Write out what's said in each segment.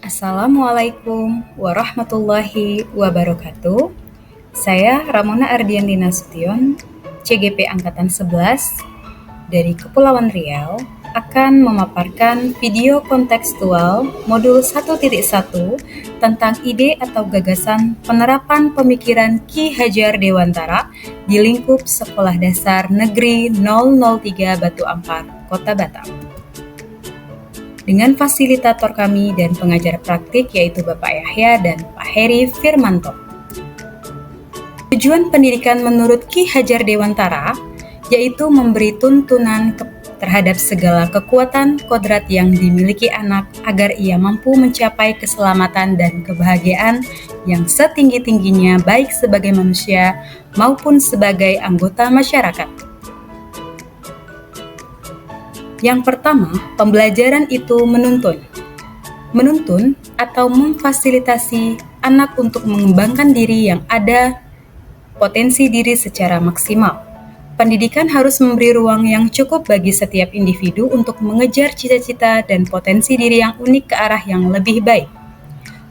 Assalamualaikum warahmatullahi wabarakatuh. Saya Ramona Ardiandi Nasution, CGP Angkatan 11 dari Kepulauan Riau akan memaparkan video kontekstual modul 1.1 tentang ide atau gagasan penerapan pemikiran Ki Hajar Dewantara di lingkup Sekolah Dasar Negeri 003 Batu Ampar, Kota Batam. Dengan fasilitator kami dan pengajar praktik yaitu Bapak Yahya dan Pak Heri Firmanto. Tujuan pendidikan menurut Ki Hajar Dewantara yaitu memberi tuntunan terhadap segala kekuatan kodrat yang dimiliki anak agar ia mampu mencapai keselamatan dan kebahagiaan yang setinggi-tingginya baik sebagai manusia maupun sebagai anggota masyarakat. Yang pertama, pembelajaran itu menuntun. Menuntun atau memfasilitasi anak untuk mengembangkan diri yang ada potensi diri secara maksimal. Pendidikan harus memberi ruang yang cukup bagi setiap individu untuk mengejar cita-cita dan potensi diri yang unik ke arah yang lebih baik.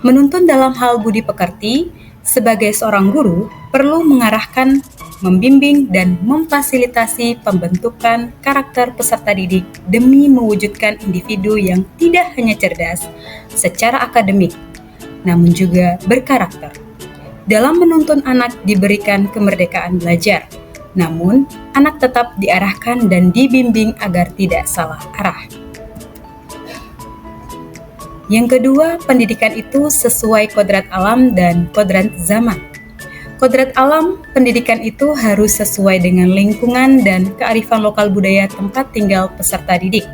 Menuntun dalam hal budi pekerti, sebagai seorang guru, perlu mengarahkan, membimbing, dan memfasilitasi pembentukan karakter peserta didik demi mewujudkan individu yang tidak hanya cerdas secara akademik, namun juga berkarakter. Dalam menuntun anak diberikan kemerdekaan belajar, namun anak tetap diarahkan dan dibimbing agar tidak salah arah. Yang kedua, pendidikan itu sesuai kodrat alam dan kodrat zaman. Kodrat alam, pendidikan itu harus sesuai dengan lingkungan dan kearifan lokal budaya tempat tinggal peserta didik.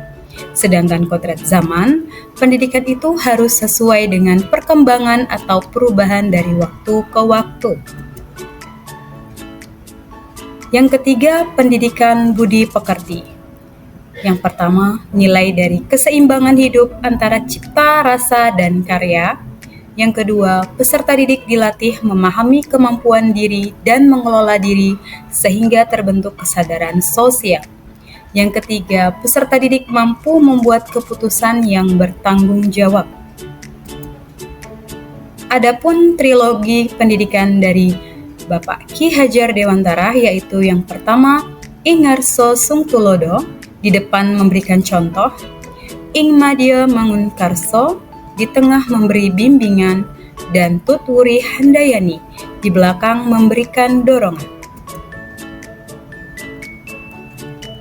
Sedangkan kodrat zaman, pendidikan itu harus sesuai dengan perkembangan atau perubahan dari waktu ke waktu. Yang ketiga, pendidikan budi pekerti. Yang pertama, nilai dari keseimbangan hidup antara cipta, rasa, dan karya. Yang kedua, peserta didik dilatih memahami kemampuan diri dan mengelola diri sehingga terbentuk kesadaran sosial. Yang ketiga, peserta didik mampu membuat keputusan yang bertanggung jawab. Adapun trilogi pendidikan dari Bapak Ki Hajar Dewantara yaitu yang pertama, Ing Ngarso Sungtulodo, di depan memberikan contoh, Ing Madya Mangunkarso, di tengah memberi bimbingan, dan Tutwuri Handayani, di belakang memberikan dorongan.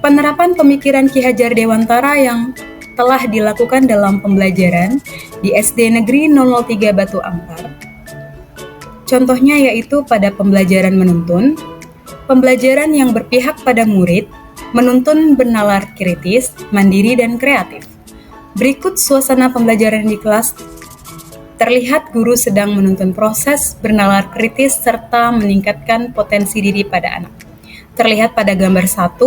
Penerapan pemikiran Ki Hajar Dewantara yang telah dilakukan dalam pembelajaran di SD Negeri 003 Batu Ampar. Contohnya yaitu pada pembelajaran menuntun, pembelajaran yang berpihak pada murid, menuntun bernalar kritis, mandiri, dan kreatif. Berikut suasana pembelajaran di kelas. Terlihat guru sedang menuntun proses bernalar kritis serta meningkatkan potensi diri pada anak. Terlihat pada gambar 1,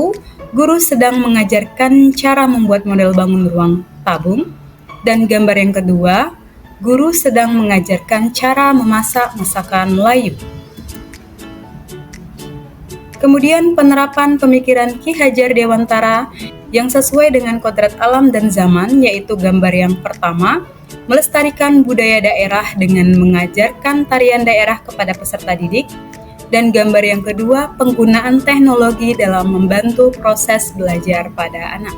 guru sedang mengajarkan cara membuat model bangun ruang tabung, dan gambar yang kedua, guru sedang mengajarkan cara memasak masakan Melayu. Kemudian penerapan pemikiran Ki Hajar Dewantara yang sesuai dengan kodrat alam dan zaman yaitu gambar yang pertama, melestarikan budaya daerah dengan mengajarkan tarian daerah kepada peserta didik, dan gambar yang kedua, penggunaan teknologi dalam membantu proses belajar pada anak.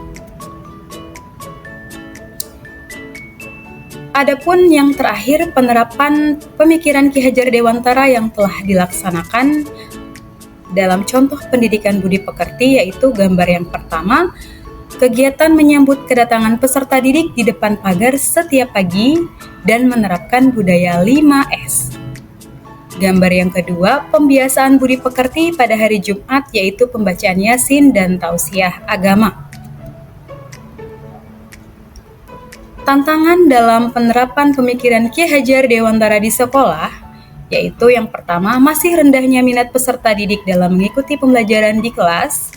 Adapun yang terakhir, penerapan pemikiran Ki Hajar Dewantara yang telah dilaksanakan dalam contoh pendidikan budi pekerti yaitu gambar yang pertama, kegiatan menyambut kedatangan peserta didik di depan pagar setiap pagi dan menerapkan budaya 5S. Gambar yang kedua, pembiasaan budi pekerti pada hari Jumat yaitu pembacaan Yasin dan tausiah agama. Tantangan dalam penerapan pemikiran Ki Hajar Dewantara di sekolah yaitu yang pertama, masih rendahnya minat peserta didik dalam mengikuti pembelajaran di kelas,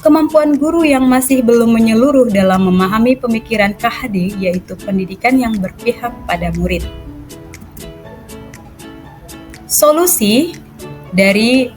kemampuan guru yang masih belum menyeluruh dalam memahami pemikiran KHD yaitu pendidikan yang berpihak pada murid. Solusi dari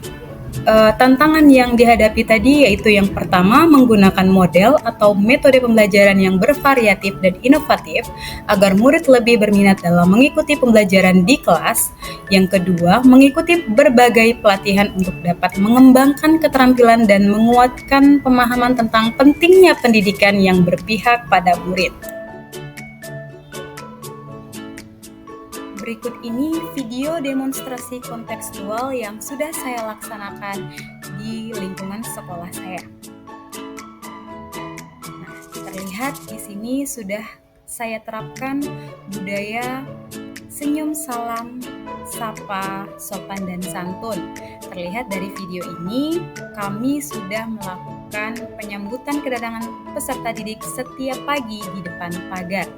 tantangan yang dihadapi tadi yaitu yang pertama menggunakan model atau metode pembelajaran yang bervariatif dan inovatif agar murid lebih berminat dalam mengikuti pembelajaran di kelas. Yang kedua, mengikuti berbagai pelatihan untuk dapat mengembangkan keterampilan dan menguatkan pemahaman tentang pentingnya pendidikan yang berpihak pada murid. Berikut ini video demonstrasi kontekstual yang sudah saya laksanakan di lingkungan sekolah saya. Nah, terlihat di sini sudah saya terapkan budaya senyum, salam, sapa, sopan, dan santun. Terlihat dari video ini, kami sudah melakukan penyambutan kedatangan peserta didik setiap pagi di depan pagar.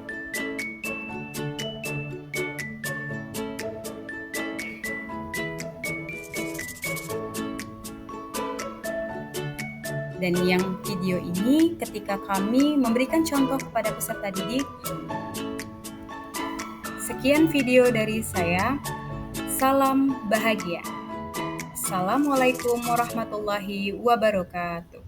Dan yang video ini ketika kami memberikan contoh kepada peserta didik. Sekian video dari saya. Salam bahagia. Assalamualaikum warahmatullahi wabarakatuh.